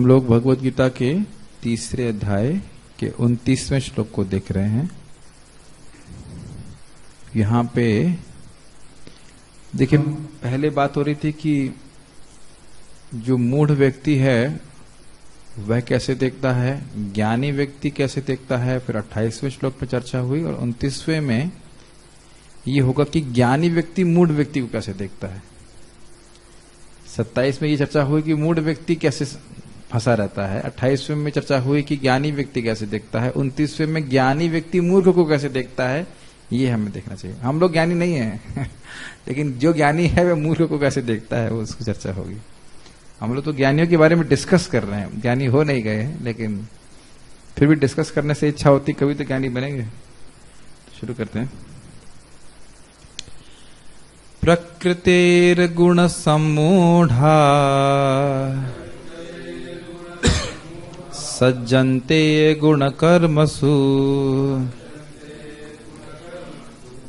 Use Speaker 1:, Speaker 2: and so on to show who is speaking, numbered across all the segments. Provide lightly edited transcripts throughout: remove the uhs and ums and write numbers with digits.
Speaker 1: लोग भगवद गीता के 3रे अध्याय के 29वें श्लोक को देख रहे हैं। यहां पे देखिए, पहले बात हो रही थी कि जो मूढ़ व्यक्ति है वह कैसे देखता है, ज्ञानी व्यक्ति कैसे देखता है। फिर 28वें श्लोक पे चर्चा हुई और 29वें में ये होगा कि ज्ञानी व्यक्ति मूढ़ व्यक्ति को कैसे देखता है। 27 में ये चर्चा हुई कि मूढ़ व्यक्ति कैसे फंसा रहता है। 28वें में चर्चा हुई कि ज्ञानी व्यक्ति कैसे देखता है। 29वें में ज्ञानी व्यक्ति मूर्ख को कैसे देखता है, ये हमें देखना चाहिए। हम लोग ज्ञानी नहीं है लेकिन जो ज्ञानी है वह मूर्ख को कैसे देखता है, वो उसकी चर्चा होगी। हम लोग तो ज्ञानियों के बारे में डिस्कस कर रहे हैं, ज्ञानी हो नहीं गए हैं, लेकिन फिर भी डिस्कस करने से इच्छा होती कभी तो ज्ञानी बनेंगे। शुरू करते हैं। प्रकृतेर्गुण सम्मूढ़ा सज्जन्ते गुण कर्मसु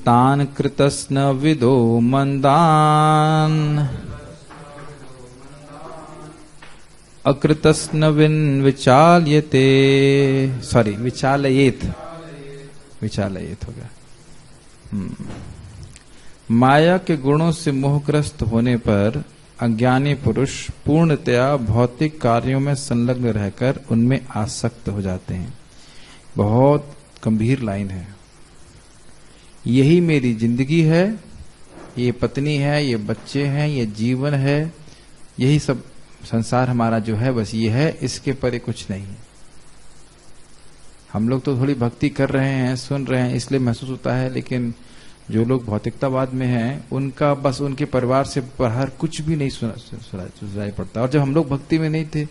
Speaker 1: तान कृतस्न विदो मंदान अकृतस्न विचाल्यते, सॉरी विचालयेत हो गया। माया के गुणों से मोहग्रस्त होने पर अज्ञानी पुरुष पूर्णतया भौतिक कार्यों में संलग्न रहकर उनमें आसक्त हो जाते हैं। बहुत गंभीर लाइन है। यही मेरी जिंदगी है, ये पत्नी है, ये बच्चे हैं, ये जीवन है, यही सब संसार हमारा जो है बस ये है, इसके परे कुछ नहीं। हम लोग तो थोड़ी भक्ति कर रहे हैं, सुन रहे हैं, इसलिए महसूस होता है, लेकिन जो लोग भौतिकतावाद में हैं उनका बस उनके परिवार से बाहर कुछ भी नहीं सुनाई पड़ता। और जब हम लोग भक्ति में नहीं थे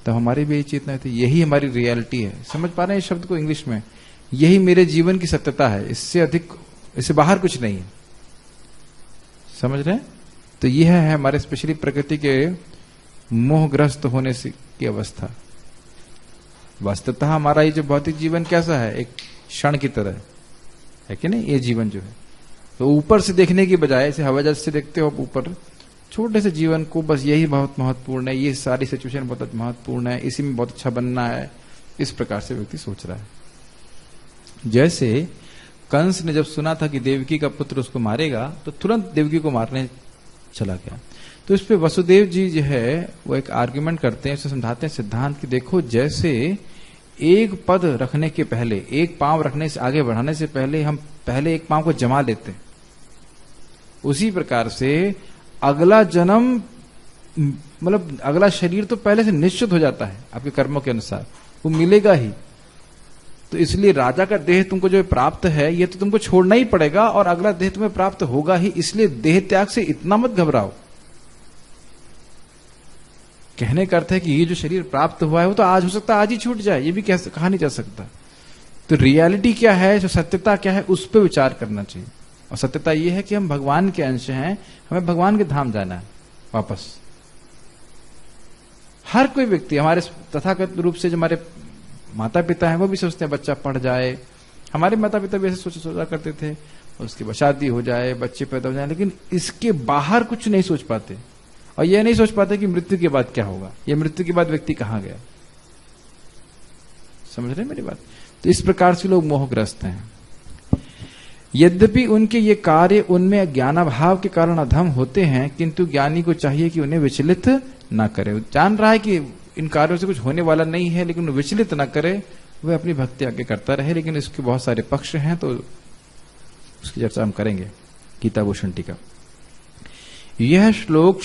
Speaker 1: तब हमारी भी यही चेतना थी, यही हमारी रियलिटी है। समझ पा रहे हैं इस शब्द को इंग्लिश में? यही मेरे जीवन की सत्यता है, इससे अधिक, इससे बाहर कुछ नहीं है। समझ रहे हैं? तो यह है हमारे स्पेशली प्रकृति के मोहग्रस्त होने से की अवस्था। वास्तवतः हमारा ये जो भौतिक जीवन कैसा है, एक क्षण की तरह है कि नहीं? ये जीवन जो है तो ऊपर से देखने की बजाय ऐसे हवाई जहाज से देखते हो आप ऊपर, छोटे से जीवन को बस यही बहुत महत्वपूर्ण है, ये सारी सिचुएशन बहुत महत्वपूर्ण है, इसी में बहुत अच्छा बनना है, इस प्रकार से व्यक्ति सोच रहा है। जैसे कंस ने जब सुना था कि देवकी का पुत्र उसको मारेगा तो तुरंत देवकी को मारने चला गया। तो इस पे वसुदेव जी जो है वो एक आर्ग्यूमेंट करते हैं, उसे समझाते हैं सिद्धांत कि देखो, जैसे एक पद रखने के पहले, एक पांव रखने से आगे बढ़ाने से पहले हम पहले एक पांव को जमा लेते हैं, उसी प्रकार से अगला जन्म, मतलब अगला शरीर तो पहले से निश्चित हो जाता है आपके कर्मों के अनुसार, वो मिलेगा ही। तो इसलिए राजा का देह तुमको जो प्राप्त है ये तो तुमको छोड़ना ही पड़ेगा और अगला देह तुम्हें प्राप्त होगा ही, इसलिए देह त्याग से इतना मत घबराओ। कहने का अर्थ है कि ये जो शरीर प्राप्त हुआ है वो तो आज हो सकता है आज ही छूट जाए, ये भी कहा नहीं जा सकता। तो रियलिटी क्या है, जो सत्यता क्या है, उस पर विचार करना चाहिए। और सत्यता ये है कि हम भगवान के अंश हैं, हमें भगवान के धाम जाना है वापस। हर कोई व्यक्ति, हमारे तथाकथित रूप से जो हमारे माता पिता हैं वो भी सोचते हैं बच्चा पढ़ जाए। हमारे माता पिता भी ऐसे सोचा करते थे, उसकी बस शादी हो जाए, बच्चे पैदा हो जाए, लेकिन इसके बाहर कुछ नहीं सोच पाते। और यह नहीं सोच पाते कि मृत्यु के बाद क्या होगा, या मृत्यु के बाद व्यक्ति कहां गया। समझ रहे हैं मेरी बात? तो इस प्रकार से लोग मोहग्रस्त हैं। यद्यपि उनके ये कार्य उनमें ज्ञानाभाव के कारण अधम होते हैं, किंतु ज्ञानी को चाहिए कि उन्हें विचलित ना करे। जान रहा है कि इन कार्यों से कुछ होने वाला नहीं है, लेकिन विचलित ना करे, वह अपनी भक्ति आगे करता रहे। लेकिन इसके बहुत सारे पक्ष हैं, तो उसकी चर्चा हम करेंगे गीता भूषण टीका। यह श्लोक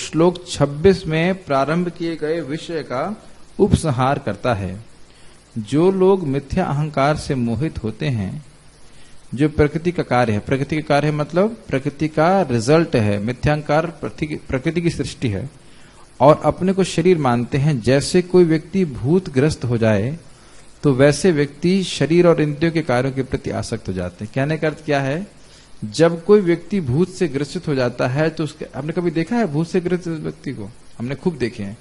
Speaker 1: 26 में प्रारंभ किए गए विषय का उपसंहार करता है। जो लोग मिथ्या अहंकार से मोहित होते हैं, जो प्रकृति का कार्य है, प्रकृति का कार्य मतलब प्रकृति का रिजल्ट है, मिथ्या अहंकार प्रकृति की सृष्टि है, और अपने को शरीर मानते हैं। जैसे कोई व्यक्ति भूतग्रस्त हो जाए तो वैसे व्यक्ति शरीर और इंद्रियों के कार्यों के प्रति आसक्त हो जाते हैं। कहने का अर्थ क्या है, जब कोई व्यक्ति भूत से ग्रसित हो जाता है तो उसके, आपने कभी देखा है भूत से ग्रसित व्यक्ति को? हमने खूब देखे हैं।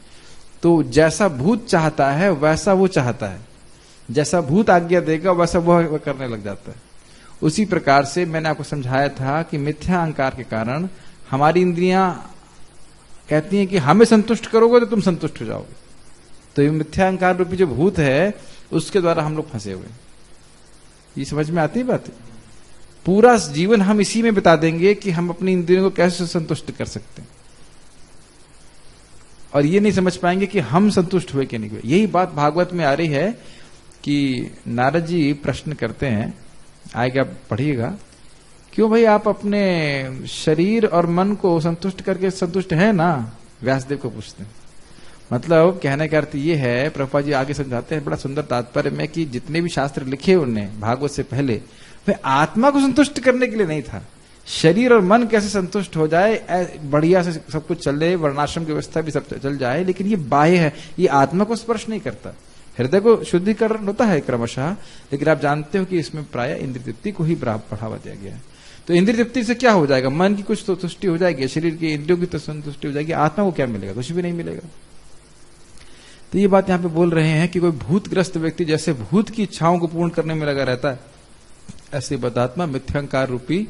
Speaker 1: तो जैसा भूत चाहता है वैसा वो चाहता है, जैसा भूत आज्ञा देगा वैसा वो करने लग जाता है। उसी प्रकार से मैंने आपको समझाया था कि मिथ्या अहंकार के कारण हमारी इंद्रियां कहती हैं कि हमें संतुष्ट करोगे तो तुम संतुष्ट हो जाओगे, तो ये मिथ्यांकार रूपी जो भूत है उसके द्वारा हम लोग फंसे हुए। ये समझ में आती है बात? पूरा जीवन हम इसी में बिता देंगे कि हम अपनी इंद्रियों को कैसे संतुष्ट कर सकते हैं, और ये नहीं समझ पाएंगे कि हम संतुष्ट हुए कि नहीं हुए। यही बात भागवत में आ रही है कि नारद जी प्रश्न करते हैं, आएगा पढ़िएगा, क्यों भाई आप अपने शरीर और मन को संतुष्ट करके संतुष्ट है ना? व्यासदेव को पूछते हैं। मतलब कहने का अर्थ ये है, प्रभुपाद जी आगे समझाते हैं बड़ा सुंदर तात्पर्य में, कि जितने भी शास्त्र लिखे उन्होंने भागवत से पहले, वह आत्मा को संतुष्ट करने के लिए नहीं था। शरीर और मन कैसे संतुष्ट हो जाए, बढ़िया से सब कुछ चल रहे, वर्णाश्रम की व्यवस्था भी सब चल जाए, लेकिन ये बाह्य है, ये आत्मा को स्पर्श नहीं करता। हृदय को शुद्धिकरण होता है क्रमशः, लेकिन आप जानते हो कि इसमें प्राय इंद्रिय तृप्ति को ही बढ़ावा दिया गया है। तो इंद्रिय तृप्ति से क्या हो जाएगा? मन की कुछ तो तुष्टि हो जाएगी, शरीर की इंद्रियों की तो संतुष्टि हो जाएगी, आत्मा को क्या मिलेगा? कुछ भी नहीं मिलेगा। तो ये बात यहां पे बोल रहे हैं कि कोई भूतग्रस्त व्यक्ति जैसे भूत की इच्छाओं को पूर्ण करने में लगा रहता है, ऐसे बदात्मा मिथ्यांकार रूपी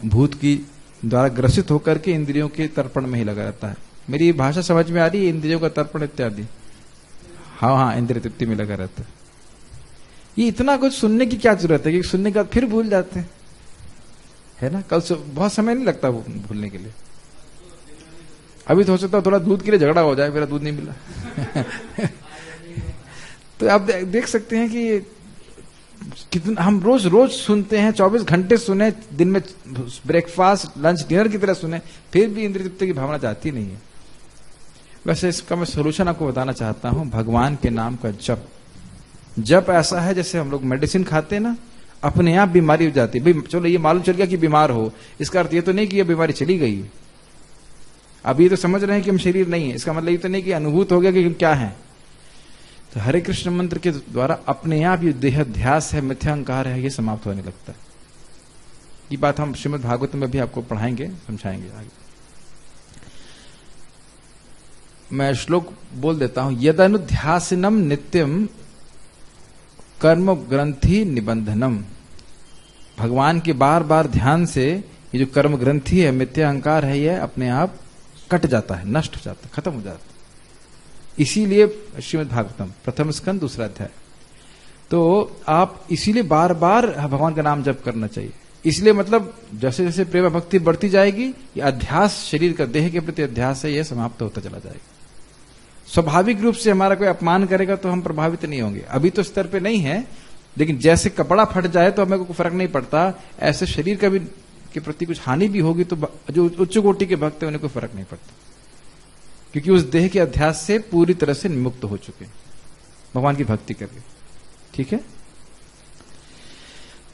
Speaker 1: भूत की द्वारा ग्रसित होकर के इंद्रियों के तर्पण में ही लगा रहता है। मेरी भाषा समझ में आ रही है? इंद्रियों का तर्पण इत्यादि, हाँ, इंद्रिय तृप्ति में लगा रहता है। ये इतना कुछ सुनने की क्या जरूरत है कि सुनने के बाद फिर भूल जाते हैं, है ना? कल से बहुत समय नहीं लगता भूलने के लिए। अभी तो हो सकता है थोड़ा दूध के लिए झगड़ा हो जाए, मेरा दूध नहीं मिला तो आप देख सकते हैं कि कितना हम रोज रोज सुनते हैं, 24 घंटे सुने, दिन में ब्रेकफास्ट लंच डिनर की तरह सुने, फिर भी इंद्रिय तृप्ति की भावना जाती नहीं है। वैसे इसका मैं सोल्यूशन आपको बताना चाहता हूं, भगवान के नाम का जप। जप ऐसा है जैसे हम लोग मेडिसिन खाते हैं ना, अपने आप बीमारी हो जाती है। भाई चलो ये मालूम चल गया कि बीमार हो, इसका अर्थ ये तो नहीं कि ये बीमारी चली गई। अब ये तो समझ रहे हैं कि हम शरीर नहीं है, इसका मतलब ये तो नहीं कि अनुभूत हो गया कि हम क्या है। तो हरे कृष्ण मंत्र के द्वारा अपने आप ये देहाध्यास है, मिथ्यांकार है, ये समाप्त होने लगता है। ये बात हम श्रीमद् भागवत में भी आपको पढ़ाएंगे, समझाएंगे आगे। मैं श्लोक बोल देता हूं, यदनुध्यासनम नित्यम कर्म ग्रंथि निबंधनम। भगवान के बार बार ध्यान से ये जो कर्म ग्रंथि है, मिथ्या अहंकार है, ये अपने आप कट जाता है, नष्ट हो जाता है, खत्म हो जाता है। इसीलिए श्रीमद् भागवतम प्रथम स्कंद दूसरा अध्याय। तो आप इसीलिए बार बार भगवान का नाम जप करना चाहिए। इसलिए मतलब जैसे जैसे प्रेम भक्ति बढ़ती जाएगी, ये अध्यास, शरीर का देह के प्रति अध्यास है, ये समाप्त होता चला जाएगा। स्वाभाविक रूप से हमारा कोई अपमान करेगा तो हम प्रभावित नहीं होंगे, अभी तो स्तर पे नहीं है, लेकिन जैसे कपड़ा फट जाए तो हमें कोई फर्क नहीं पड़ता, ऐसे शरीर का भी के प्रति कुछ हानि भी होगी तो जो उच्च कोटि के भक्त हैं उन्हें कोई फर्क नहीं पड़ता, क्योंकि उस देह के अध्यास से पूरी तरह से मुक्त हो चुके भगवान की भक्ति करके। ठीक है?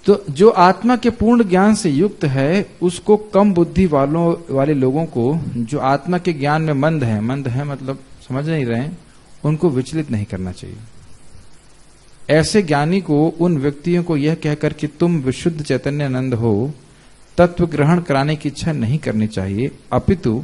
Speaker 1: तो जो आत्मा के पूर्ण ज्ञान से युक्त है, उसको कम बुद्धि वाले लोगों को, जो आत्मा के ज्ञान में मंद है मतलब समझ नहीं रहे, उनको विचलित नहीं करना चाहिए। ऐसे ज्ञानी को, उन व्यक्तियों को यह कहकर कि तुम विशुद्ध चैतन्यानंद हो, तत्व ग्रहण कराने की इच्छा नहीं करनी चाहिए, अपितु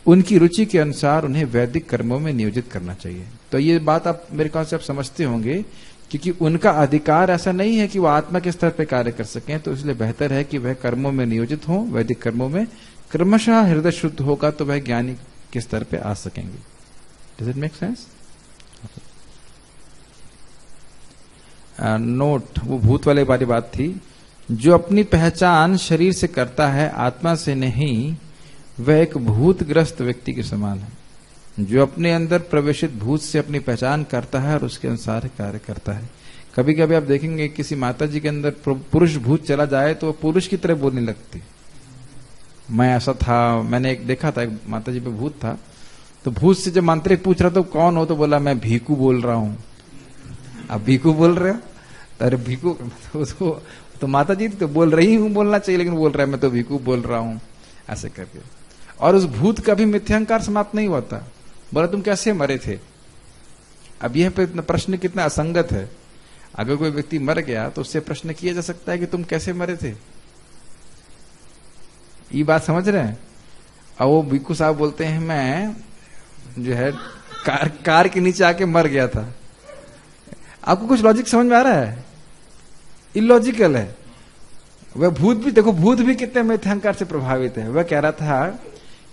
Speaker 1: उनकी रुचि के अनुसार उन्हें वैदिक कर्मों में नियोजित करना चाहिए। तो ये बात आप मेरे ख्याल से आप समझते होंगे, क्योंकि उनका अधिकार ऐसा नहीं है कि वह आत्मा के स्तर पर कार्य कर सकें, तो इसलिए बेहतर है कि वह कर्मों में नियोजित हो, वैदिक कर्मों में। क्रमशः हृदय शुद्ध होगा तो वह ज्ञानी के स्तर पर आ सकेंगे। Does it make sense? Note, वो भूत वाले वाली बात थी। जो अपनी पहचान शरीर से करता है, आत्मा से नहीं, वह एक भूतग्रस्त व्यक्ति के समान है। जो अपने अंदर प्रवेशित भूत से अपनी पहचान करता है और उसके अनुसार कार्य करता है। कभी कभी आप देखेंगे किसी माता जी के अंदर पुरुष भूत चला जाए तो पुरुष की तरह बोलने लगती, मैं ऐसा था। मैंने एक देखा था, एक माता जी पे भूत था, तो भूत से जब मांत्रिक पूछ रहा तो कौन हो, तो बोला मैं भीकू बोल रहा हूं। अब भीकू बोल रहे हो? अरे भीकू तो माता जी तो बोल रही हूं, बोलना चाहिए, लेकिन बोल रहा है मैं तो भीकू बोल रहा हूं, ऐसे करके। और उस भूत का भी मिथ्यांकार समाप्त नहीं हुआ था। बोला तुम कैसे मरे थे? अब यह प्रश्न कितना असंगत है। अगर कोई व्यक्ति मर गया तो उससे प्रश्न किया जा सकता है कि तुम कैसे मरे थे। ये बात समझ रहे हैं? अब वो भीकू साहब बोलते हैं मैं जो है कार के नीचे आके मर गया था। आपको कुछ लॉजिक समझ में आ रहा है? इलॉजिकल है। वह भूत भी देखो, भूत भी कितने मिथ्यांकार से प्रभावित है। वह कह रहा था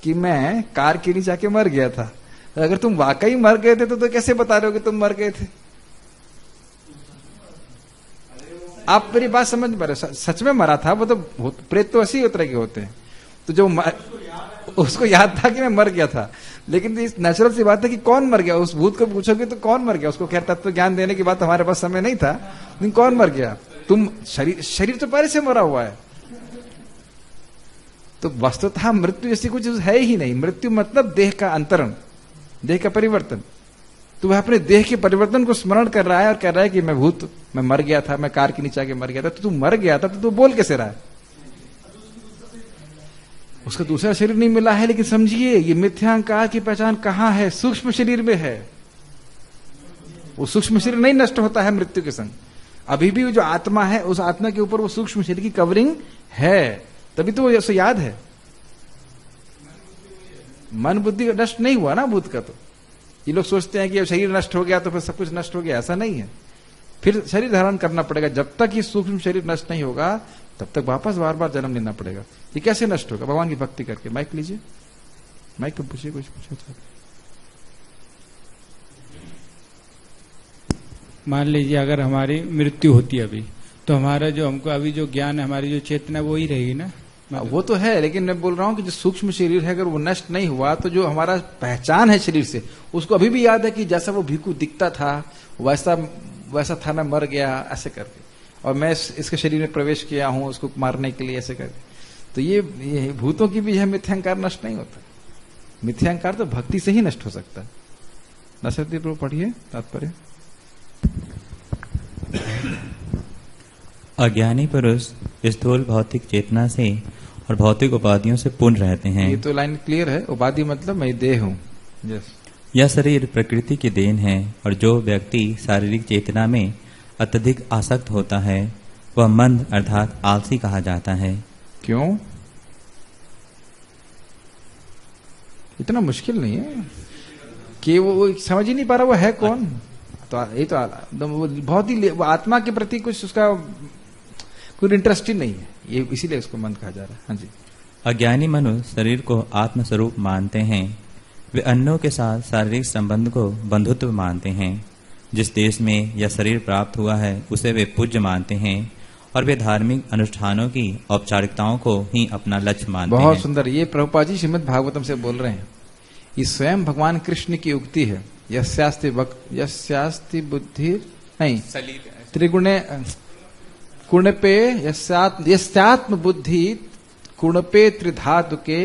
Speaker 1: कि मैं कार के नीचे आके मर गया था, अगर तुम वाकई मर गए थे तो कैसे बता रहे हो कि तुम मर गए थे? आप मेरी बात समझ पा रहे हो? सच में मरा था वो तो, प्रेत तो ऐसे ही तरह के होते हैं। तो जो उसको याद था कि मैं मर गया था, लेकिन इस नेचुरल सी बात है कि कौन मर गया। उस भूत को पूछोगे तो कौन मर गया? उसको खैर तत्व ज्ञान देने की बात हमारे पास समय नहीं था, लेकिन कौन मर गया? तुम शरीर तो पहले से मरा हुआ है। तो वस्तुतः मृत्यु जैसी कुछ है ही नहीं। मृत्यु मतलब देह का अंतरण, देह का परिवर्तन। तो वह अपने देह के परिवर्तन को स्मरण कर रहा है और कह रहा है कि मैं मर गया था, मैं कार के नीचे आके मर गया था। तो तू मर गया था तो तू बोल कैसे रहा है? उसका दूसरा शरीर नहीं मिला है। लेकिन समझिए, ये मिथ्यांकार की पहचान कहां है? सूक्ष्म शरीर में है। वो सूक्ष्म शरीर नहीं नष्ट होता है मृत्यु के संग। अभी भी जो आत्मा है, उस आत्मा के ऊपर वो सूक्ष्म शरीर की कवरिंग है, तभी तो वो ऐसे याद है। मन बुद्धि नष्ट नहीं हुआ ना भूत का। तो ये लोग सोचते हैं कि शरीर नष्ट हो गया तो फिर सब कुछ नष्ट हो गया, ऐसा नहीं है। फिर शरीर धारण करना पड़ेगा। जब तक ये सूक्ष्म शरीर नष्ट नहीं होगा तब तक वापस बार बार जन्म लेना पड़ेगा। ये कैसे नष्ट होगा? भगवान की भक्ति करके। माइक लीजिए, माइक पे पूछिए, कुछ पूछो।
Speaker 2: मान लीजिए अगर हमारी मृत्यु होती है अभी, तो हमारा जो हमको अभी जो ज्ञान है, हमारी जो चेतना वो ही रहेगी ना?
Speaker 1: वो तो है, लेकिन मैं बोल रहा हूं कि जो सूक्ष्म शरीर है अगर वो नष्ट नहीं हुआ तो जो हमारा पहचान है शरीर से, उसको अभी भी याद है कि जैसा वो भिक्खु दिखता था वैसा था, मैं मर गया ऐसे करके, और मैं इसके शरीर में प्रवेश किया हूं उसको मारने के लिए ऐसे करके। तो ये भूतों की भी है मिथ्यांकार नष्ट नहीं होता। मिथ्यांकार तो भक्ति से ही नष्ट हो सकता है। नसरती प्रभु पढ़िए तात्पर्य।
Speaker 3: अज्ञानी पुरुष स्थूल भौतिक चेतना से और भौतिक उपाधियों से पूर्ण रहते हैं।
Speaker 1: ये तो लाइन क्लियर है। उपाधि मतलब मैं देह हूं। यस।
Speaker 3: यह शरीर प्रकृति की देन है, और जो व्यक्ति शारीरिक चेतना में अत्यधिक आसक्त होता है वह मंद अर्थात आलसी कहा जाता है।
Speaker 1: क्यों? इतना मुश्किल नहीं है कि वो समझ ही नहीं पा रहा वो है कौन। तो ये तो बहुत ही आत्मा के प्रति कुछ उसका कोई इंटरेस्ट ही नहीं है, ये इसीलिए उसको मंद कहा जा रहा है। हाँ जी।
Speaker 3: अज्ञानी मनुष्य शरीर को आत्मस्वरूप मानते हैं। वे अन्यों के साथ शारीरिक संबंध को बंधुत्व मानते हैं। जिस देश में यह शरीर प्राप्त हुआ है उसे वे पूज्य मानते हैं, और वे धार्मिक अनुष्ठानों की औपचारिकताओं को ही अपना लक्ष्य मानते हैं।
Speaker 1: बहुत सुंदर। ये प्रभुपाद जी श्रीमद् भागवतम से बोल रहे हैं। ये स्वयं भगवान कृष्ण की उक्ति है। यस्यास्ति बुद्धि नहीं त्रिगुणे कुणपे यस्यात्म बुद्धि कुणपे त्रिधातु के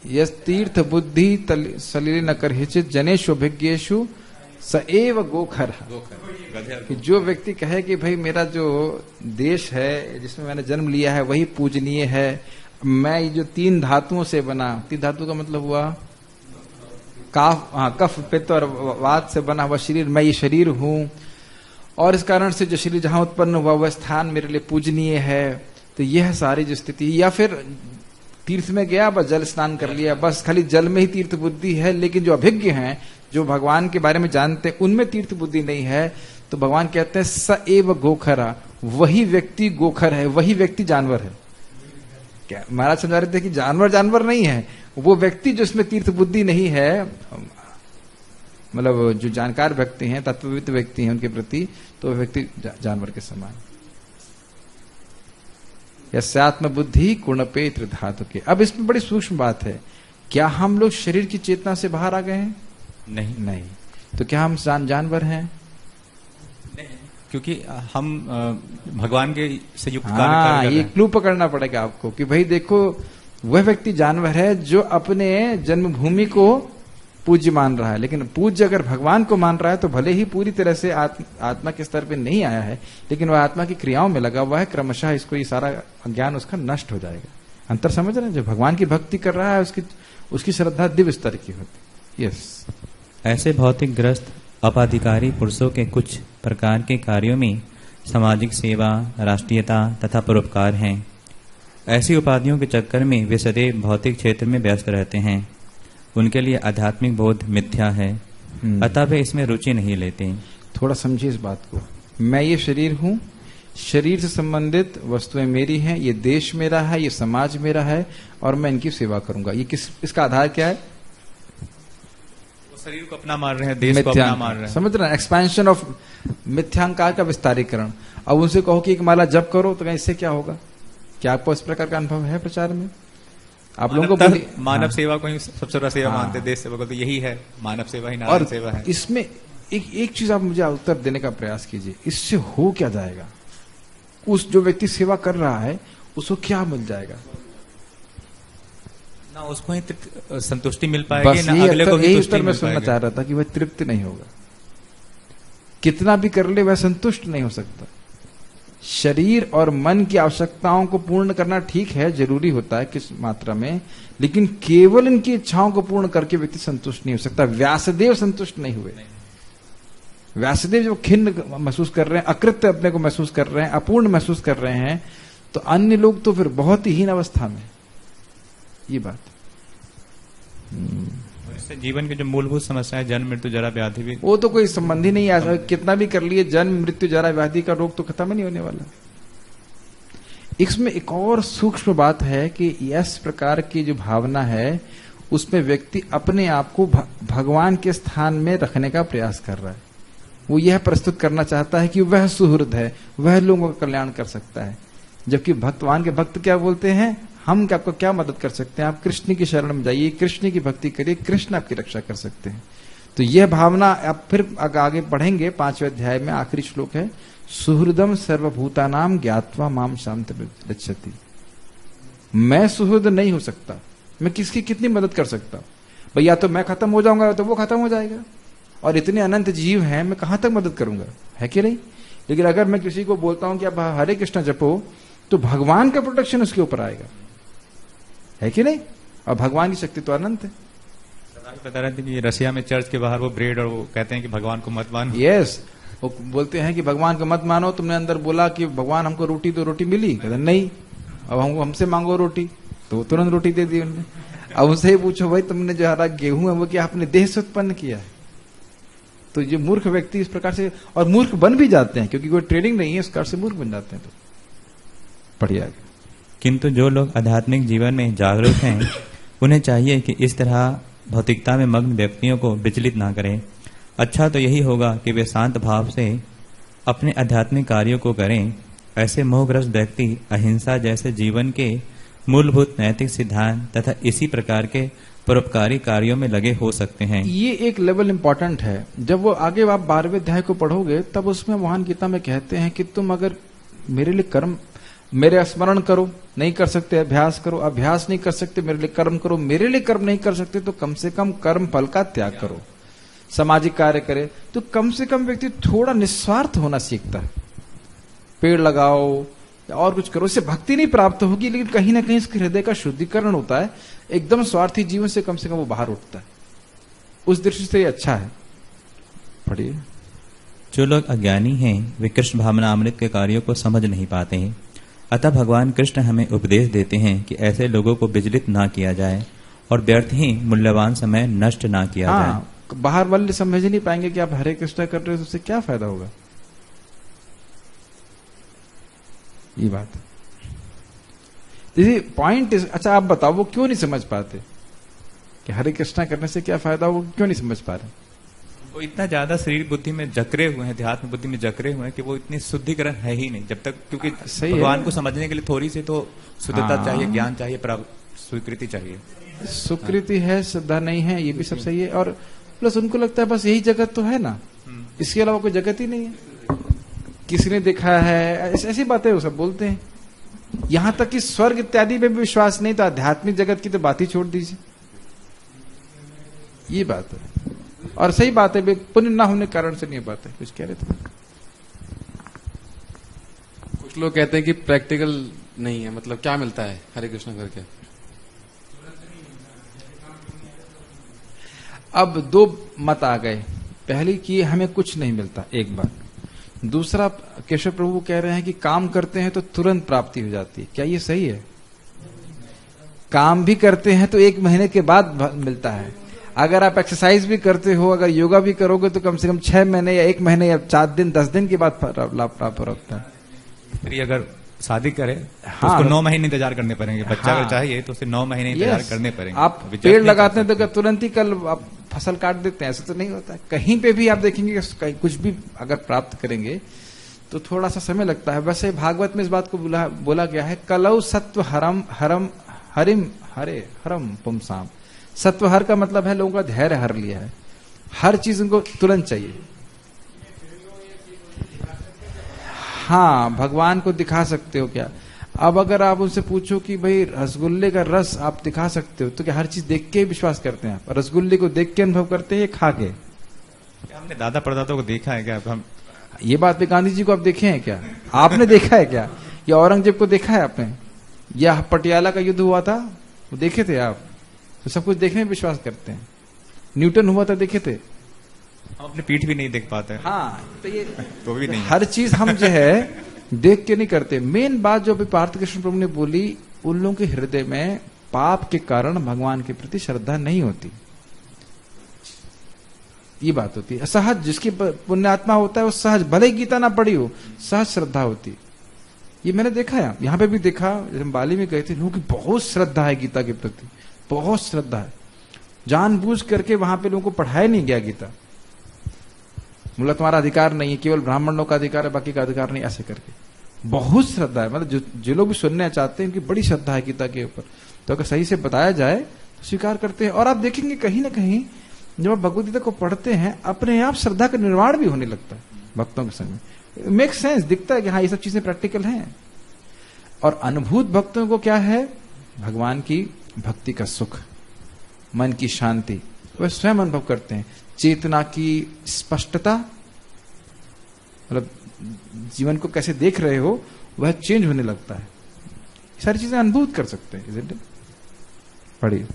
Speaker 1: यस्तीर्थ बुद्धि सलिले न करहिचित जनेषु अभिज्ञेषु स एव गोखर। कि जो व्यक्ति कहे कि भाई मेरा जो देश है जिसमें मैंने जन्म लिया है वही पूजनीय है, मैं ये जो 3 धातुओं से बना, 3 धातु का मतलब हुआ कफ पित्त और वात से बना हुआ शरीर, मैं ये शरीर हूं, और इस कारण से जो शरीर जहां उत्पन्न हुआ वह स्थान मेरे लिए पूजनीय है। तो यह सारी जो स्थिति, या फिर तीर्थ में गया बस जल स्नान कर लिया, बस खाली जल में ही तीर्थ बुद्धि है। लेकिन जो अभिज्ञ हैं, जो भगवान के बारे में जानते हैं, उनमें तीर्थ बुद्धि नहीं है। तो भगवान कहते हैं स एव गोखरा, वही व्यक्ति गोखर है, वही व्यक्ति जानवर है। क्या महाराज समझा रहे थे कि जानवर नहीं है, वो व्यक्ति जो इसमें तीर्थ बुद्धि नहीं है, मतलब जो जानकार व्यक्ति हैं, तत्वविद व्यक्ति हैं, उनके प्रति तो व्यक्ति जानवर के समान। यस्यात्म बुद्धि कुणपे त्रिधातु के। अब इसमें बड़ी सूक्ष्म बात है। क्या हम लोग शरीर की चेतना से बाहर आ गए हैं? नहीं। तो क्या हम जानवर हैं?
Speaker 3: नहीं, क्योंकि हम भगवान के से युक्त कार्य कर रहे हैं।
Speaker 1: ये क्लू पकड़ना पड़ेगा आपको कि भाई देखो, वह व्यक्ति जानवर है जो अपने जन्मभूमि को पूज्य मान रहा है। लेकिन पूज्य अगर भगवान को मान रहा है तो भले ही पूरी तरह से आत्मा के स्तर पे नहीं आया है, लेकिन वह आत्मा की क्रियाओं में लगा हुआ है। क्रमशः इसको ये सारा अज्ञान उसका नष्ट हो जाएगा। अंतर समझ रहे हैं? जो भगवान की भक्ति कर रहा है उसकी श्रद्धा दिव्य स्तर की होती। यस।
Speaker 3: ऐसे भौतिक ग्रस्त अपाधिकारी पुरुषों के कुछ प्रकार के कार्यों में सामाजिक सेवा, राष्ट्रीयता तथा परोपकार हैं। ऐसी उपाधियों के चक्कर में वे सदैव भौतिक क्षेत्र में व्यस्त रहते हैं। उनके लिए आध्यात्मिक बोध मिथ्या है, अतः वे इसमें रुचि नहीं लेते।
Speaker 1: थोड़ा समझिए इस बात को। मैं ये शरीर हूं, शरीर से संबंधित वस्तुएं मेरी हैं, ये देश मेरा है, ये समाज मेरा है, और मैं इनकी सेवा करूंगा। ये इसका आधार क्या है?
Speaker 3: शरीर को अपना मार रहे हैं, देश को अपना मार रहे हैं।
Speaker 1: समझ रहे हैं? एक्सपेंशन ऑफ मिथ्यांकार का विस्तारीकरण। अब उनसे कहो कि एक माला जप करो तो कहीं इससे क्या होगा? क्या आपको इस प्रकार का अनुभव है प्रचार में? आप लोगों को
Speaker 3: मानव सेवा को ही सबसे बड़ा सेवा मानते, देश सेवा को तो यही है, मानव सेवा ही
Speaker 1: और
Speaker 3: नारायण सेवा है।
Speaker 1: इसमें एक चीज आप मुझे उत्तर देने का प्रयास कीजिए, इससे हो क्या जाएगा? उस जो व्यक्ति सेवा कर रहा है उसको क्या मिल जाएगा?
Speaker 3: ना उसको ही संतुष्टि मिल पाएगी,
Speaker 1: बस
Speaker 3: ना अगले को भी
Speaker 1: यही
Speaker 3: तुष्टि
Speaker 1: उत्तर मैं
Speaker 3: मिल
Speaker 1: सुनना
Speaker 3: पाएगी।
Speaker 1: चाह रहा था कि वह तृप्त नहीं होगा। कितना भी कर ले वह संतुष्ट नहीं हो सकता। शरीर और मन की आवश्यकताओं को पूर्ण करना ठीक है, जरूरी होता है किस मात्रा में, लेकिन केवल इनकी इच्छाओं को पूर्ण करके व्यक्ति संतुष्ट नहीं हो सकता। व्यासदेव संतुष्ट नहीं हुए। व्यासदेव जो खिन्न महसूस कर रहे हैं, अकृत्य अपने को महसूस कर रहे हैं, अपूर्ण महसूस कर रहे हैं, तो अन्य लोग तो फिर बहुत ही हीन अवस्था में। ये बात
Speaker 3: इससे जीवन की जो मूलभूत समस्या है, जन्म मृत्यु जरा व्याधि भी,
Speaker 1: वो तो कोई संबंध ही नहीं है। ऐसा कितना भी कर लिए, जन्म मृत्यु जरा व्याधि का रोग तो खत्म ही नहीं होने वाला। इसमें एक और सूक्ष्म बात है कि इस प्रकार की जो भावना है उसमें व्यक्ति अपने आप को भगवान के स्थान में रखने का प्रयास कर रहा है। वो यह प्रस्तुत करना चाहता है कि वह सुहृद है, वह लोगों का कल्याण कर सकता है। जबकि भगवान के भक्त क्या बोलते हैं, हम आपको क्या मदद कर सकते हैं? आप कृष्ण की शरण में जाइए, कृष्ण की भक्ति करिए, कृष्ण आपकी रक्षा कर सकते हैं। तो यह भावना आप फिर आगे बढ़ेंगे। 5वें अध्याय में आखिरी श्लोक है, सुहृदम सर्वभूतानाम ज्ञात्वा माम शांति गच्छति। मैं सुहृद नहीं हो सकता, मैं किसकी कितनी मदद कर सकता? भैया तो मैं खत्म हो जाऊंगा तो वो खत्म हो जाएगा, और इतने अनंत जीव हैं, मैं कहां तक मदद करूंगा? है कि नहीं? लेकिन अगर मैं किसी को बोलता हूं कि आप हरे कृष्ण जपो, तो भगवान का प्रोटेक्शन उसके ऊपर आएगा। है कि नहीं? और भगवान की शक्ति तो अनंत है।
Speaker 3: बता रहे थे कि रशिया में चर्च के बाहर वो ब्रेड, और वो कहते हैं कि भगवान को मत मानो।
Speaker 1: यस, वो बोलते हैं कि भगवान को मत मानो। तुमने अंदर बोला कि भगवान हमको रोटी, तो रोटी मिली? कहते नहीं, अब हमसे मांगो रोटी, तो तुरंत रोटी दे दी उन्होंने। अब उनसे ही पूछो, भाई तुमने जो हरा गेहूं है वो क्या अपने देह से उत्पन्न किया है? तो ये मूर्ख व्यक्ति इस प्रकार से, और मूर्ख बन भी जाते हैं, क्योंकि कोई ट्रेनिंग नहीं है, इस प्रकार से मूर्ख बन जाते हैं। तो बढ़िया।
Speaker 3: किंतु जो लोग आध्यात्मिक जीवन में जागरूक हैं, उन्हें चाहिए कि इस तरह भौतिकता में मग्न व्यक्तियों को विचलित ना करें। अच्छा तो यही होगा कि वे शांत भाव से अपने आध्यात्मिक कार्यों को करें। ऐसे मोहग्रस्त व्यक्ति अहिंसा जैसे जीवन के मूलभूत नैतिक सिद्धांत तथा इसी प्रकार के परोपकारी कार्यों में लगे हो सकते हैं।
Speaker 1: ये एक लेवल इंपॉर्टेंट है। जब वो आगे आप 12वें अध्याय को पढ़ोगे, तब उसमें महान गीता में कहते हैं कि तुम अगर मेरे लिए कर्म, मेरे स्मरण करो, नहीं कर सकते अभ्यास करो, अभ्यास नहीं कर सकते मेरे लिए कर्म करो, मेरे लिए कर्म नहीं कर सकते तो कम से कम कर्म फल का त्याग करो, सामाजिक कार्य करे। तो कम से कम व्यक्ति थोड़ा निस्वार्थ होना सीखता है। पेड़ लगाओ या और कुछ करो, इससे भक्ति नहीं प्राप्त होगी, लेकिन कहीं ना कहीं इसके हृदय का शुद्धिकरण होता है। एकदम स्वार्थी जीवन से कम वो बाहर उठता है। उस दृष्टि से अच्छा है। पढ़िए।
Speaker 3: जो लोग अज्ञानी हैं वे कृष्ण भावना अमृत के कार्यों को समझ नहीं पाते हैं। अतः भगवान कृष्ण हमें उपदेश देते हैं कि ऐसे लोगों को विचलित ना किया जाए और व्यर्थ ही मूल्यवान समय नष्ट ना किया जाए।
Speaker 1: बाहर वाले समझ नहीं पाएंगे कि आप हरे कृष्ण कर रहे हो, तो उससे क्या फायदा होगा? ये बात है। पॉइंट इज, अच्छा आप बताओ वो क्यों नहीं समझ पाते कि हरे कृष्णा करने से क्या फायदा होगा? क्यों नहीं समझ पा रहे?
Speaker 3: वो इतना ज्यादा शरीर बुद्धि में जकरे हुए हैं, ध्यात्म बुद्धि में जकरे हुए हैं कि वो इतनी शुद्धिकरण है ही नहीं जब तक, क्योंकि भगवान को समझने के लिए थोड़ी सी तो शुद्धता चाहिए, ज्ञान चाहिए, स्वीकृति चाहिए।
Speaker 1: स्वीकृति है, श्रद्धा नहीं है, ये भी सब सही है। और प्लस उनको लगता है बस यही जगत तो है ना, इसके अलावा कोई जगत ही नहीं है, किसी ने देखा है, ऐसी बातें वो सब बोलते हैं। यहां तक कि स्वर्ग इत्यादि में भी विश्वास नहीं, तो आध्यात्मिक जगत की तो बात ही छोड़ दीजिए। ये बात है, और सही बात है, पुण्य ना होने के कारण से नहीं बात है। कुछ कह रहे थे?
Speaker 4: कुछ लोग कहते हैं कि प्रैक्टिकल नहीं है, मतलब क्या मिलता है हरे कृष्ण करके?
Speaker 1: अब दो मत आ गए। पहली कि हमें कुछ नहीं मिलता, एक बात। दूसरा, केशव प्रभु कह रहे हैं कि काम करते हैं तो तुरंत प्राप्ति हो जाती है। क्या ये सही है? काम भी करते हैं तो 1 महीने के बाद मिलता है। अगर आप एक्सरसाइज भी करते हो, अगर योगा भी करोगे, तो कम से कम 6 महीने या 1 महीने या 4 दिन 10 दिन के बाद लाभ प्राप्त होता है।
Speaker 3: फिर अगर शादी करे तो उसको 9 महीने इंतजार करने पड़ेंगे। बच्चा अगर चाहिए तो उसे 9 महीने इंतजार करने पड़ेंगे।
Speaker 1: आप पेड़ लगाते हैं तो तुरंत ही कल आप फसल काट देते हैं, ऐसा तो नहीं होता है। कहीं पे भी आप देखेंगे कि कहीं कुछ भी अगर प्राप्त करेंगे तो थोड़ा सा समय लगता है। वैसे भागवत में इस बात को बोला गया है, कलौ सत्व हरम हरम हरिम हरे हरम पुमसाम। सत्वहर का मतलब है लोगों का धैर्य हर लिया है, हर चीज उनको तुरंत चाहिए। हाँ, भगवान को दिखा सकते हो क्या? अब अगर आप उनसे पूछो कि भाई रसगुल्ले का रस आप दिखा सकते हो, तो क्या हर चीज देख के विश्वास करते हैं आप? रसगुल्ले को देख के अनुभव करते हैं या खा के?
Speaker 3: हमने दादा परदादा को देखा है क्या? हम
Speaker 1: ये बात भी गांधी जी को आप देखे हैं क्या? आपने देखा है क्या? या औरंगजेब को देखा है आपने? या पटियाला का युद्ध हुआ था, वो देखे थे आप? तो सब कुछ देखने में विश्वास करते हैं। न्यूटन हुआ था, देखे थे?
Speaker 3: हम अपनी पीठ भी नहीं देख पाते।
Speaker 1: हाँ, तो ये
Speaker 3: तो भी नहीं।
Speaker 1: हर चीज हम जो है देख के नहीं करते। मेन बात जो अभी पार्थ कृष्ण प्रभु ने बोली, उन लोगों के हृदय में पाप के कारण भगवान के प्रति श्रद्धा नहीं होती, ये बात होती है। सहज जिसकी पुण्यात्मा होता है वो सहज, भले ही गीता ना पढ़ी हो, सहज श्रद्धा होती। ये मैंने देखा है, यहाँ पे भी देखा, जब हम बाली में गए थे, लोगों की बहुत श्रद्धा है गीता के प्रति, बहुत श्रद्धा है। जानबूझ करके वहां पे लोगों को पढ़ाया नहीं गया गीता। बोला तुम्हारा अधिकार नहीं है, केवल ब्राह्मणों का अधिकार है, बाकी का अधिकार नहीं, ऐसे करके बहुत श्रद्धा है। मतलब जो लोग भी सुनने चाहते हैं उनकी बड़ी श्रद्धा है गीता के ऊपर। तो अगर सही से बताया जाए तो स्वीकार करते हैं। और आप देखेंगे कहीं ना कहीं जब आप भगवद गीता को पढ़ते हैं, अपने आप श्रद्धा का निर्माण भी होने लगता है भक्तों के संग। मेक सेंस, दिखता है कि हाँ ये सब चीजें प्रैक्टिकल हैं। और अनुभूत भक्तों को क्या है? भगवान की भक्ति का सुख, मन की शांति, वह स्वयं अनुभव करते हैं। चेतना की स्पष्टता, मतलब जीवन को कैसे देख रहे हो वह चेंज होने लगता है। सारी चीजें अनुभूत कर सकते हैं, isn't it? पढ़िए।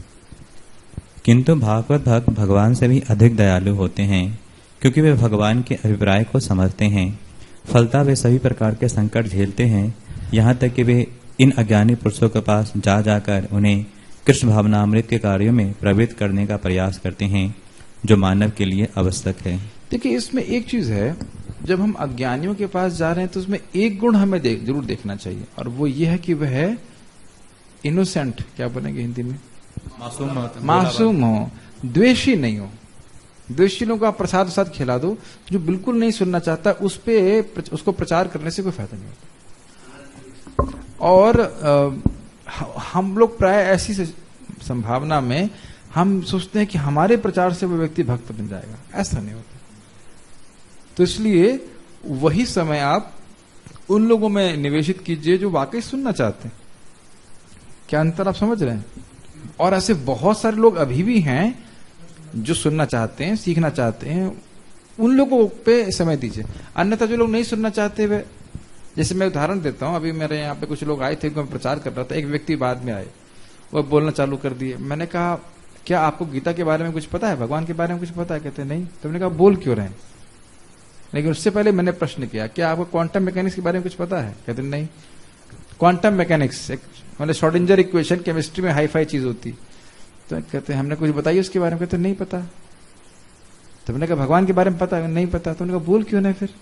Speaker 3: किंतु भागवत भक्त भगवान से भी अधिक दयालु होते हैं, क्योंकि वे भगवान के अभिप्राय को समझते हैं। फलता वे सभी प्रकार के संकट झेलते हैं, यहाँ तक कि वे इन अज्ञानी पुरुषों के पास जा जाकर उन्हें कृष्ण भावनामृत के कार्यों में प्रवृत्त करने का प्रयास करते हैं, जो मानव के लिए आवश्यक है।
Speaker 1: देखिए, इसमें एक चीज है, जब हम अज्ञानियों के पास जा रहे हैं तो उसमें एक गुण हमें जरूर देखना चाहिए, और वो ये है कि वह इनोसेंट, क्या बोलेंगे हिंदी में, मासूम हो, द्वेषी नहीं हो। द्वेषी लोगों को आप प्रसाद वसाद खिला दो, जो बिल्कुल नहीं सुनना चाहता उसको प्रचार करने से कोई फायदा नहीं होता। और हम लोग प्राय ऐसी संभावना में हम सोचते हैं कि हमारे प्रचार से वो व्यक्ति भक्त बन जाएगा, ऐसा नहीं होता। तो इसलिए वही समय आप उन लोगों में निवेशित कीजिए जो वाकई सुनना चाहते हैं। क्या अंतर आप समझ रहे हैं? और ऐसे बहुत सारे लोग अभी भी हैं जो सुनना चाहते हैं, सीखना चाहते हैं, उन लोगों पे समय दीजिए। अन्यथा जो लोग नहीं सुनना चाहते वे, जैसे मैं उदाहरण देता हूं, अभी मेरे यहाँ पे कुछ लोग आए थे, मैं प्रचार कर रहा था, एक व्यक्ति बाद में आए, वो बोलना चालू कर दिए। मैंने कहा क्या आपको गीता के बारे में कुछ पता है, भगवान के बारे में कुछ पता है? कहते नहीं। तो मैंने कहा बोल क्यों रहे हैं? लेकिन उससे पहले मैंने प्रश्न किया, क्या आपको क्वांटम मैकेनिक्स के बारे में कुछ पता है? कहते नहीं। क्वांटम मैकेनिक्स मतलब श्रोडिंगर इक्वेशन केमिस्ट्री में हाई फाई चीज होती। तो कहते हैं हमने कुछ बताइए उसके बारे में? कहते नहीं पता। तो मैंने कहा भगवान के बारे में पता है? नहीं पता। तो उन्होंने कहा बोल क्यों नहीं फिर?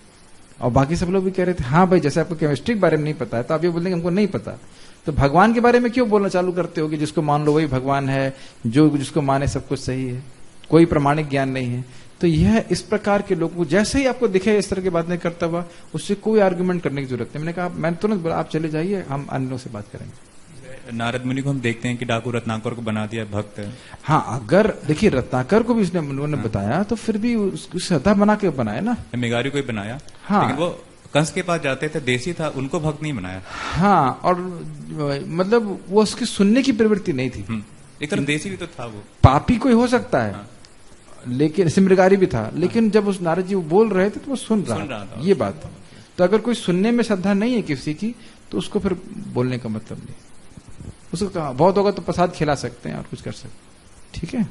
Speaker 1: और बाकी सब लोग भी कह रहे थे हाँ भाई, जैसे आपको केमिस्ट्री के बारे में नहीं पता है तो आप ये बोल देंगे हमको नहीं पता। तो भगवान के बारे में क्यों बोलना चालू करते हो कि जिसको मान लो वही भगवान है, जो जिसको माने सब कुछ सही है, कोई प्रमाणिक ज्ञान नहीं है। तो यह इस प्रकार के लोगों को जैसे ही आपको दिखे इस तरह की बात नहीं करता हुआ, उससे कोई आर्गुमेंट करने की जरूरत नहीं। मैंने कहा, मैंने तुरंत बोला आप चले जाइए, हम अन्यों से बात करेंगे।
Speaker 3: नारद मुनि को हम देखते हैं कि डाकू रत्नाकर को बना दिया भक्त।
Speaker 1: हाँ, अगर देखिए रत्नाकर को भी उन्होंने बताया तो फिर भी उसकी श्रद्धा बना के बनाया ना।
Speaker 3: मेघारी को ही बनाया।
Speaker 1: हाँ,
Speaker 3: लेकिन वो कंस के पास जाते थे, देसी था, उनको भक्त नहीं बनाया।
Speaker 1: हाँ, और मतलब वो उसकी सुनने की प्रवृत्ति नहीं थी।
Speaker 3: एक तरह देसी भी तो था, वो
Speaker 1: पापी कोई हो सकता है। हाँ। लेकिन सिमरगारी भी था, लेकिन जब उस नारद जी वो बोल रहे थे तो वो सुन रहा था। ये बात। तो अगर कोई सुनने में श्रद्धा नहीं है किसी की, तो उसको फिर बोलने का मतलब नहीं। उसको बहुत होगा तो प्रसाद खिला सकते हैं और कुछ कर सकते हैं। ठीक है।